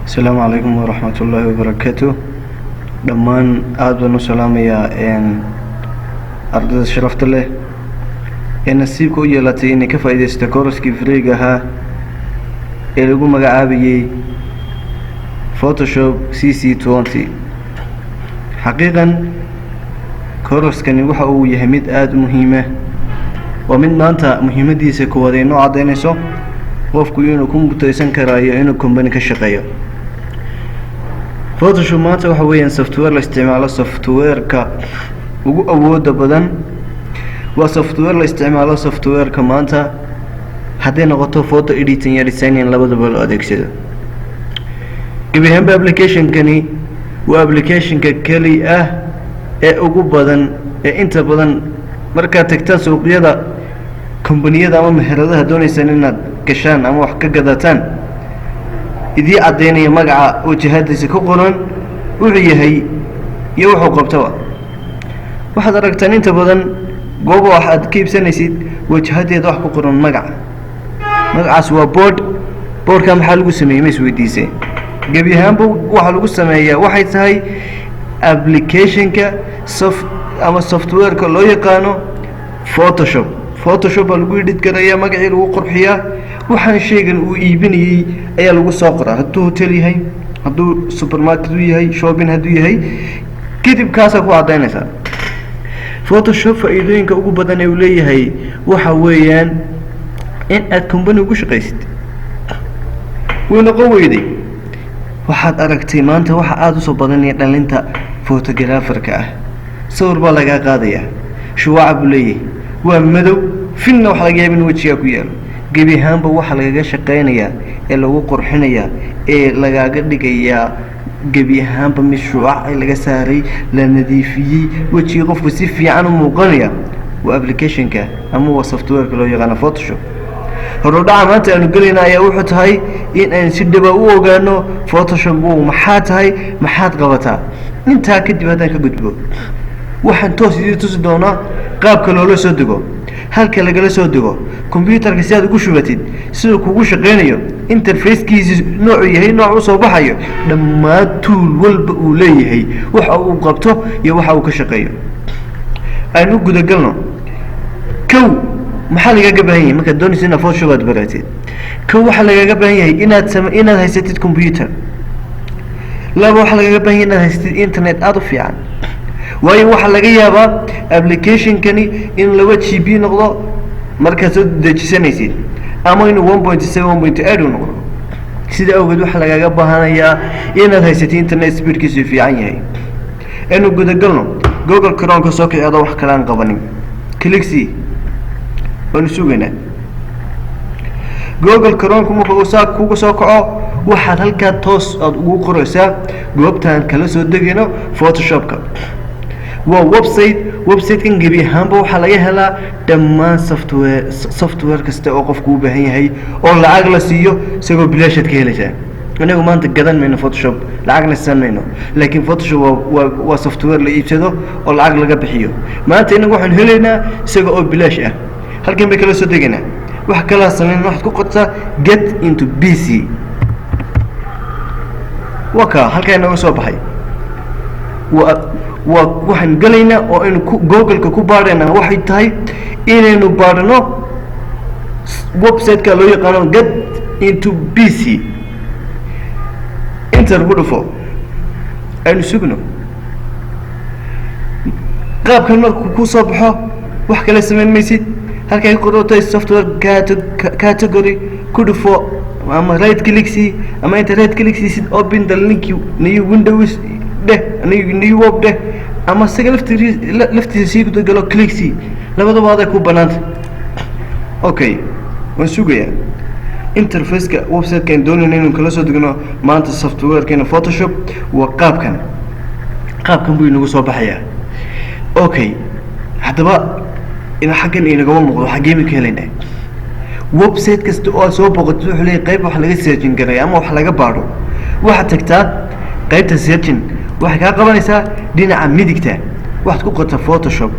السلام عليكم ورحمة الله وبركاته. دمان آدم سلام يا أرض الشرفت له نسيبكو يلاتي إني كفايدة استكورسكي فريقها اللي قوم مقعابي فوتوشوب CC20. حقيقا كورس كان يوحو يهمد آد مهمة ومن ما أنت مهمة دي سكوادي نوع دينيسو qofku inuu kumbutaysan karaayo inuu company ka shaqeeyo. Photoshop maanta waxa weeyaan software la isticmaalo software-ka ugu awooda badan waa software la isticmaalo software-ka maanta haddii noqoto photo editing iyo designing labadaba loo adeegsado. Gabihanba application-kani waa application-ka kali ah ee ugu badan ee inta badan marka tagtaan suuqyada kombaniyada ama meheradaha doonaysan inaad gashaan ama wax ka gadataan idii cadeynaya magaca wajahadiisa ku qoran wuxuu yahay iyo wuxuu qabtaba. waxaad aragtaan inta badan goob wax aad ka iibsanaysid wajahadeeda wax ku qoran magacaas waa boardka maxaa lagu sameeyay ma isweydiisay. gabi ahaanba waxa lagu sameeyaa waxay tahay application-ka ama software-ka loo yaqaano Photoshop lagu edit garaya magacii lagu qurxiyaa waxaan sheegan uu iibinayay ayaa lagu soo qoraa hadduu hotel yahay hadduu supermarket yahay shopping hadduu yahay kadib kaasa ku cadeynaysa. Photoshop faa'iidooyinka ugu badan ee uu leeyahay waxa weeyaan in aad company ugu shaqaysid wayna qoweyday waxaad aragtay maanta waxa aad u soo badanaya dhalinta photographer-ka ah sawir baa laga qaadaya shuwac buu leeyahay waa madow finna wax laga yaabin wajiga ku yaalo gabi ahaanba waxa lagaga shaqeynayaa ee lagu qurxinayaa ee lagaga dhigayaa gabi ahaanba mashruuc ay laga saaray la nadiifiyay wajiga qofku si fiican u muuqanaya waa application-ka ama waa software-ka loo yaqaan Photoshop. horodhaca maanta aanu gelinayaa wuxuu tahay in aan si dhab ah u ogaano Photoshop uu maxaa tahay maxaad qabataa intaa kadib haddaan ka gudbo waxaan toos idin tusi doonaa qaabka loola soo dego halka lagala soo dego computer-ka si aad ugu shubatid sidoo kugu shaqeynayo interface-kiisa nooc yahay nooc u soo baxayo dhammaan tool walba uu leeyahay waxa uu qabto iyo waxa uu ka shaqeeyo. aynu guda galno maxaa lagaga baahan yahay marka doonaysid inaad Photoshop aad baratid waxa lagaga baahan yahay inaad haysatid computer. laba waxa lagaga baahan yahay inaad haysatid internet aad u fiican waayo waxa laga yaabaa application-kani in 2 GB noqdo marka soo dejisanaysid ama inuu 1.7 1.8 noqdo sida awgeed waxa lagaga baahanayaa inaad haysatid internet speed-kiisu fiican yahay. inuu guda galno Google Chrome-ka soo kiciyado wax kale aan qabanin click wanu sugeynaa Google Chrome-ku marka uu kugu soo kaco waxaad halka toos aad ugu qoraysaa goobtan kala soo degayno Photoshop-ka waa website-kan gabi ahaanba waxa laga helaa dhammaan software kasta oo qofku u baahan yahay oo lacag la siiyo isagoo bilaashad ka helaysaa. anagu maanta gadan mayno Photoshop lacag la sameeyno laakiin Photoshop waa software la iibsado oo lacag laga bixiyo. maanta inagu waxaan helaynaa isagoo oo bilaash ah halkan bay kala soo deganaa wax kala sameeyno waxaad ku qortaa get into PC waka halkan inagu soo baxay waxaan galaynaa oo in Google-ka ku baarayna waxay tahay inaynu baarno website-ka loo yaqaan get into PC enter ku dhufo aynu sugno qaabkan markuu ku soo baxo wax kala sameyn maysid halkay qorotay software category ku dhufo ama right click ama right click open the link new windows new web ama isaga laftiisa sii guda galo click labadaba aad ku banaanta. okay waan sugayaa interface-ka website-ka aan doonayno inaan kala soo degno maanta software-keena Photoshop waa qaabkan buu inagu soo baxayaa. okay haddaba ina xaggan inaga muuqdo xagee ka helaynaa website kasta oo soo boqoto wuxuu leeyahay qayb wax laga searching garay ama wax laga baaro waxaad tagtaa qaybta searching waxay ka qabanaysaa dhinaca midigta waxaad ku qortaa Photoshop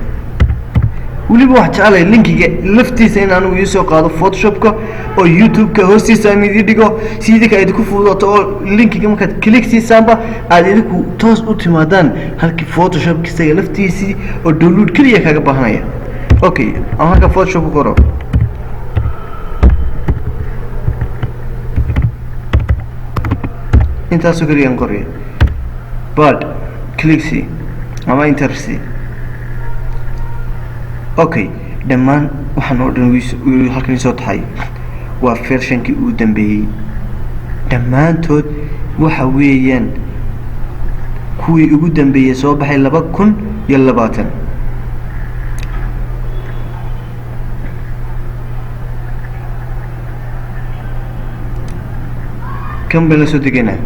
waliba wax jeclay linkiga laftiisa in aanu soo qaado Photoshopka oo YouTube-ka hoostiisa aan idin dhigo sidii ka idinku fududato oo linkiga markaad click siisaanba aad idinku toos u timaadaan halkii Photoshopkiisa laftiisii oo download kaliya kaga baahanaya. Okay, aan halka Photoshop ku qoro. inta soo kaliya qoriyo. But click see ama enter see. Okay, dhammaan waxaan oo dhan halkan soo tahay waa version-kii uu dambeeyay. dhammaantood waxa weeyaan kuwii ugu dambeeyay soo baxay 2020. kan bala soo degana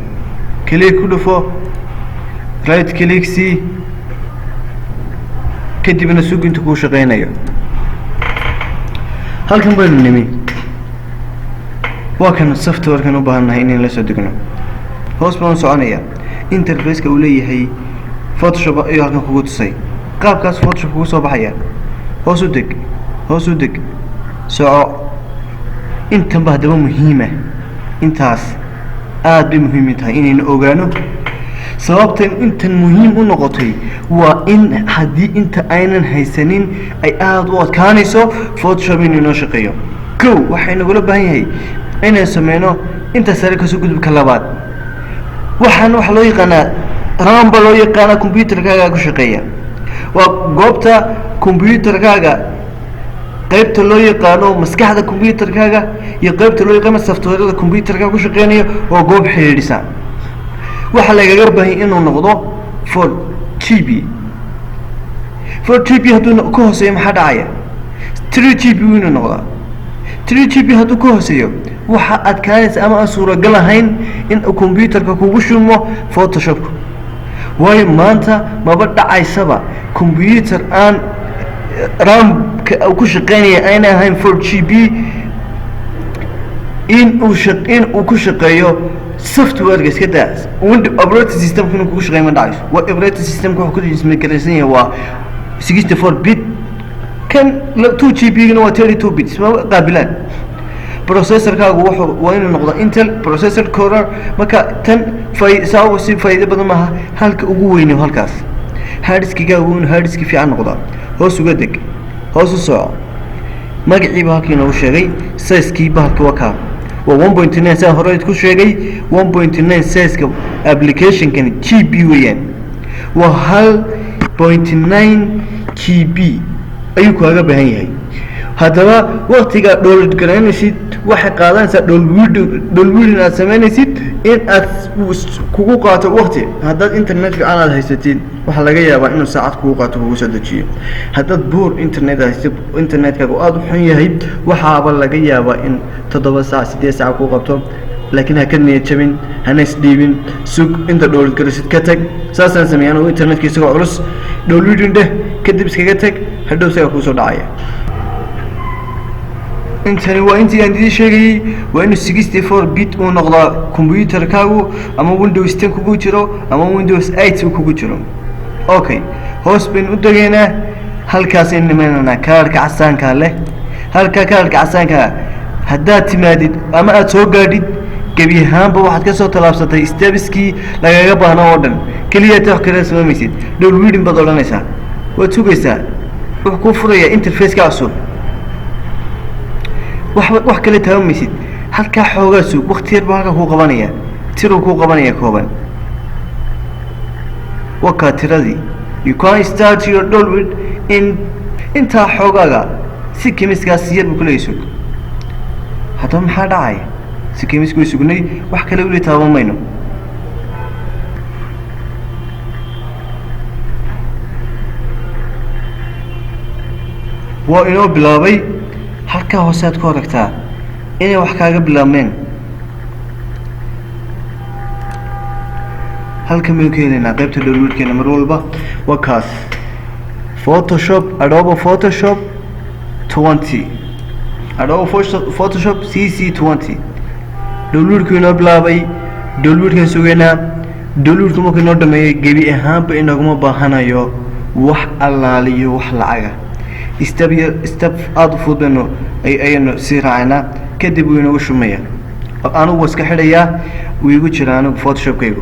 click ku dhufo, right click see, kadibna suuq inta ku shaqeynayo. halkan baan nimi waa kan software-kan u baahanahay in la soo degno. hoos baan soconaya interface-ka uu leeyahay Photoshop iyo halkan kugu tusay qaabkaas Photoshop kugu soo baxaya. hoos u deg soco. intan baa daba muhiima. intaas aad bay muhiim tahay inaynu ogaano sababtan intan muhiim u noqotay waa in haddii inta aynan haysanin ay aad u adkaanayso Photoshop inuu shaqeeyo. waxaynu uga baahan yahay inaan sameeyno inta sare ka soo gudubka labaad. waxaan wax loo yaqaanaa RAM ba loo yaqaanaa computer-kaaga ku shaqeeya. waa goobta computer-kaaga qaybta loo yaqaano maskaxda computer-kaaga iyo qaybta loo yaqaano software-da computer-kaaga ku shaqeynaya oo goob xiriirisa. waxa laga baahan inuu noqdo 4GB. 4GB hadduu ka hooseeyo maxaa dhacaya? 3GB inuu noqdo. 3GB hadduu ka hooseeyo waxa adkaanaysa ama aan suuragal ahayn in computer-ka kugu shumo Photoshop. waayo maanta maba dhacaysaba computer aan RAM ku shaqeynaya ayna ahayn 4GB in uu ku shaqeeyo software-ga iska daa Windows operating system-ka inuu ku shaqeeyo ma dhacayso. waa operating system-ka wuxuu ku ismaalaysan yahay waa 64 bit kan 2GB-gana waa 32 bits ma qaabilaan. processor-kaagu waa inuu noqdo Intel processor core. marka tan si faa'iido badan maaha halka ugu weyn halkaas. hard disk-gaagu inuu hard disk fiican noqdo. hoos uga deg, hoos u soco. magacii baa halkii noogu sheegay. size-kii bahalka waa kaa waa 1.9 saan hore ku sheegay. 1.9 size-ka application-kan GB weeyaan. waa 1.9 GB ayuu kaaga baahan yahay. haddaba waqtiga download garanaysid waxay qaadanaysaa download aad sameynaysid in aad kugu qaato waqti. haddaad internet fiican aad haysatid waxa laga yaabaa inuu saacad kugu qaato kugu soo dejiyo. haddaad buur internet haysatid internet-kaagu aad u xun yahay waxaaba laga yaabaa in 7 saac 8 saac kugu qabto. laakiin ha ka niyad jabin, hana isdhiibin. sug inta download garaysid ka tag. saasaan sameeyaan oo internet-ka isagoo culus downloading dheh kadib iskaga tag hadhow isaga kuu soo dhacaya. intani waa intii aan idin sheegayay waa inuu 64 bit uu noqdaa computer-kaagu ama Windows 10 kugu jiro ama Windows 8 kugu jiro. okay, hoos baynu u degaynaa. halkaas aynu nimaynaa kaarka casaanka leh. halka kaarka casaanka haddaad timaadid ama aad soo gaadhid gebi ahaanba waxaad ka soo talaabsatay stepskii lagaga baahno oo dhan. kaliya wax kale samaysid downloading baad odhanaysaa. waad sugaysaa wuxuu kuu furayaa interface-ka cusub. wax kale taamaysid halka xoogaa suug waqti yar baa halka ku qabanaya. tiruu ku qabanaya kooban. waka tiradii you can start your download in inta xoogaaga si kimiskaas yar buu kula suug. haddaba maxaa dhacay? si kimisku sugnay wax kale u taabamayno. waa inoo bilaabay. halka hoose aad ku aragtaa inay wax kaaga bilaabmeen. halka meel keenana qaybta download-keena mar walba waa kaas Photoshop Adobe Photoshop 20 Adobe Photoshop CC 20 download-ku inoo bilaabay. download-kan sugeynaa. download-ku markuu inoo dhameeyay gebi ahaanba inaguma baahanayo wax allaaliyo wax lacaga. step aad u fududno ayaynu sii raacnaa kadib wuu inoo shumaya anigu iska xidhayaa wuu igu jiraa anigu photoshopkaygu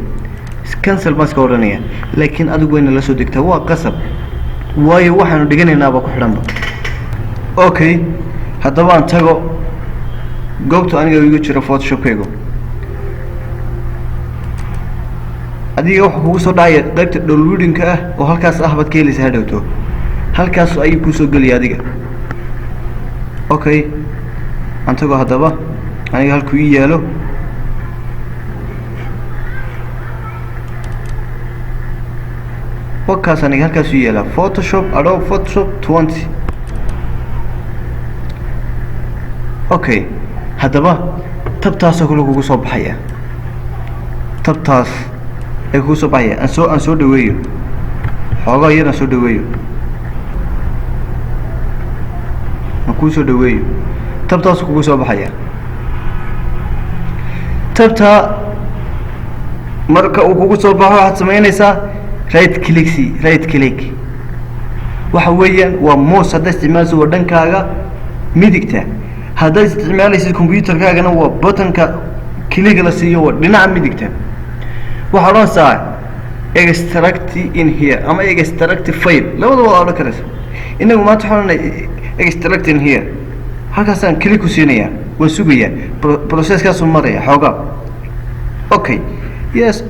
cancel baan iska odhanaya laakiin adigu wayna la soo degtaa waa qasab waayo waxaanu dhiganaynaa baa ku xidhanba okay haddaba aan tago goobta aniga igu jira photoshopkaygu adiga waxa kugu soo dhacaya qaybta downloadingka ah oo halkaas ah baad ka helaysaa hadhowto halkaas ayuu ku soo gelaya adiga okay aan tago haddaba aniga halkuu ii yaalo wakaas aniga halkaas ii yaala Photoshop Adobe Photoshop 20 okay haddaba tabtaas oo kugu soo baxaya tabtaas ay kugu soo baxaya aan soo dhaweeyo xoogaa yar aan soo dhaweeyo ku soo dhaweeyo tabtaas kugu soo baxaya tabta marka uu kugu soo baxo waxaad samaynaysaa right click waxa weeyaan waa mouse hadda isticmaalayso waa dhankaaga midigta hadda isticmaalaysid computerkaagana waa buttonka click la siiyo waa dhinaca midigta waxa oranaysaa extract in here ama extract file labadaba waa la kala inagu maanta waxaan extract in here halkaasaan click ku siinaya waan sugayaa processkaas uu maraya xoogaa okay yes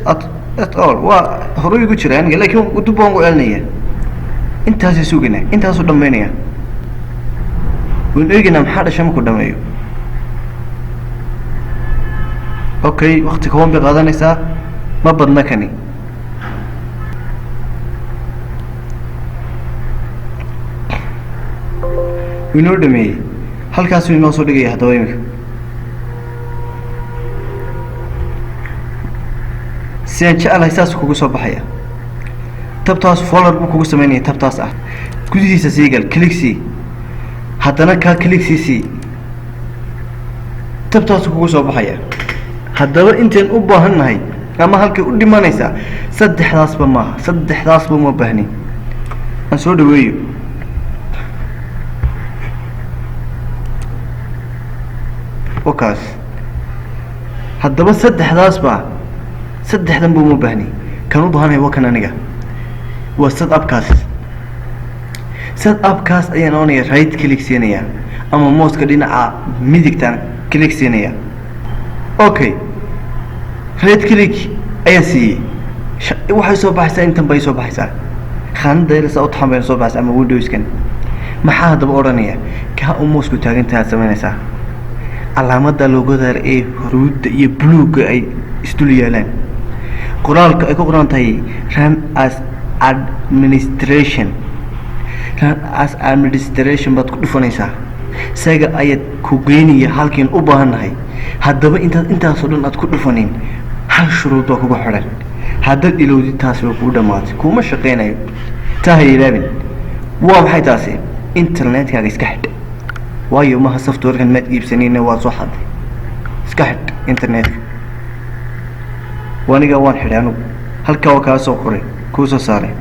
at all waa hore igu jira aniga laakiin dib waan u celinaya intaas suganaa intaas u dhameynaya waan eegnaa maxaa dhashay markuu dhameeyo okay waqti kooban bay qaadanaysaa ma badna kani inoo dhameeyay halkaas uu inoo soo dhigaya haddaba imika si aan jecelahay saas kugu soo baxaya tabtaas folder buu kugu sameynaya tabtaas ah gudihiisa sii gal click sii haddana kaa click sii tabtaas kugu soo baxaya haddaba intaan u baahannahay ama halkay u dhimanaysaa saddexdaasba maaha saddexdaasba uma baahnin aan soo dhaweeyo wakaas haddaba saddexdaasba saddexdan buu uma baahni kan u baahanahay waa kan aniga waa setup-kaas ayaan oonaya right click siinaya ama mouseka dhinaca midigtaan click siinaya okay right click ayaan siiyey waxay soo baxaysaa intan bay soo baxaysaa khaanada yarasa u taxan bayna soo baxaysaa ama windowskan maxaa haddaba odhanaya kaa u mousku taagantaha samaynaysaa calaamada logodaar ee huruudda iyo bluega ay isdul yaalaan qoraalka ay ku qoran tahay run as administration baad ku dhufanaysaa isaga ayaad ku geynaya halkiin u baahannahay haddaba intaasoo dhan aad ku dhufanin hal shuruud baa kugu xidhan haddaad ilowdid taasi waa kugu dhammaatay kuma shaqeynayo taa ha ilaabin waa maxay taasi internetkaaga iska xidh waayo maha softwarekan maad iibsanayna waa soo xaday iska xidh internetka waniga waan xidhay anugu halkaa waa kaa soo qoray kuu soo saaray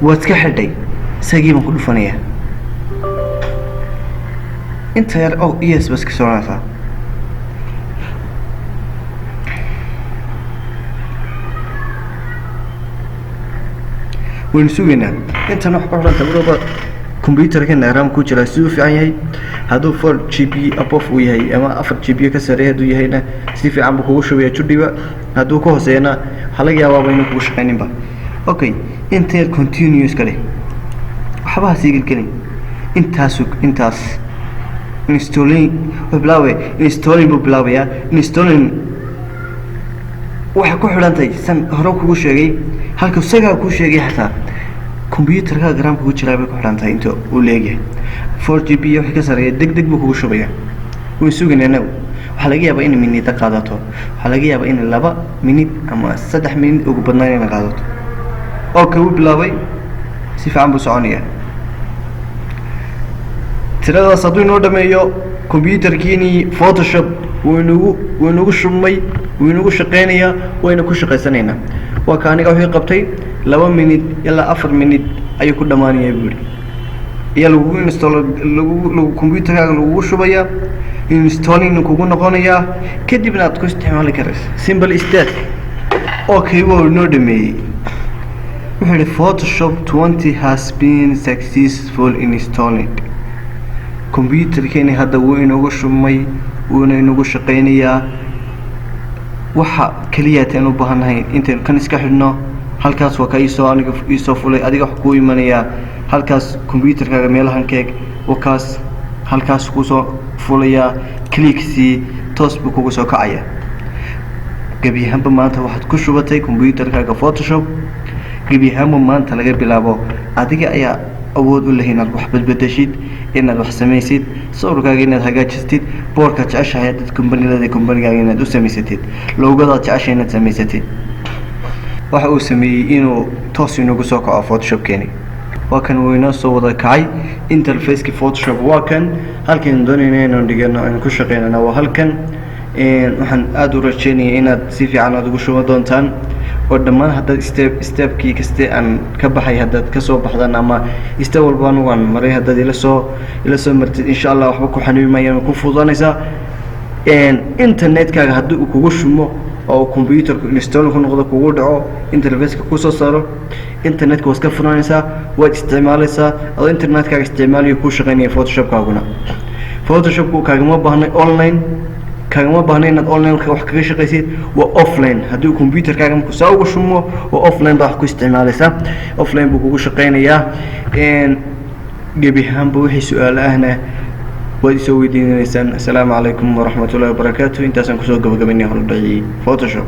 waad iska xidhay isagii baan ku dhufanayaa inta yar yes bas ka soconaysaa waynu sugaynaa intan wax ku xidhanta marwalba computerkan RAM ku jira si uu fiican yahay hadduu 4GB above uu yahay ama 4GB ka sareeya hadduu yahayna si fiican buu kugu shubaya judhiba hadduu ka hooseeyana waxaa laga yaabaa inuu kugu shaqayninba okay inta continuous kale waxba ha sii gelgelin intaas installing buu bilaabayaa installing waxay ku xidhantahay san hore kugu sheegay halka isagaa ku sheegay xataa computerka gram kugu jiraa bay ku xidhantahay inta uu leeyahay 4GB wixii ka sareeya degdeg buu kugu shubaya way sugaynaa waxaa laga yaabaa in minute qaadato waxaa laga yaabaa in 2 minute ama 3 minute ugu badnaan inay qaadato okay wuu bilaabay si fiican buu soconaya tiradaas hadduu inoo dhameeyo computerkiini Photoshop wuu inagu shubmay wuu inagu shaqeynayaa wayna ku shaqaysanaynaa waa ka aniga wixii qabtay 2 minute ilaa 4 minute ayuu ku dhamaanaya buuri يا لو install لو كمبيوتر لو شوية installing kugu noqonaya kadibna aad ku isticmaali karayso simple step okay waa noo dhameeyay wuxuu Photoshop 20 has been successful in installing computerkeeni hadda wuu inoogu shumay wuuna inoogu shaqeynayaa waxa kaliya taan u baahanahay intaan kan iska xidhno halkaas waa ka isoo fulay adiga wax ku imanaya halkaas computerkaaga meelahan keeg wakaas halkaas ku soo fulaya click si toos buu kugu soo kacaya gabiyahanba maanta waxaad ku shubatay computerkaaga Photoshop gabiyahanba maanta laga bilaabo adiga ayaa awood u leh inaad wax badbadashid inaad wax samaysid sawirkaaga inaad hagaajistid boorka jeceshahay dad companygaaga inaad u samaysatid loogada jeceshahay inaad samaysatid waxa uu sameeyay inuu toos inagu soo kaco Photoshop keeni وكان ويناسو وضع كعي interface كفوتوشوب وكان هالكن دونينا إنه نجينا إن كل شقينا أنا وهالكن وحن أدور الشيني إن تسيفي عنا دقو شو دونتان ودمان هذا step كي كستي أن كبحي هذا كسو بحضنا ما يستوى البان وان مري هذا إلى مرت إن شاء الله وحبكو حنوي ما يكون فوضانيسا إنترنت كهذا وكوشمو أو كمبيوتر إنستال كون غدا كود أو إنترفيس كوسو صاروا إنترنت كوس كفرانيسا واستعماليسا أو إنترنت كاستعمال يكوش غني فوتوشوب كاغونا فوتوشوب كاغما بهنا أونلاين كاغما بهنا إن أونلاين كوحكيش قيسيد وأوفلاين هدو كمبيوتر كاغم كوساو وشمو وأوفلاين بحكو استعماليسا أوفلاين بكوش قينيا إن جبيهم بوحي سؤال هنا ويسوي دين الإنسان. السلام عليكم ورحمة الله وبركاته. انت سنكسو قبل قبل فوتوشوب.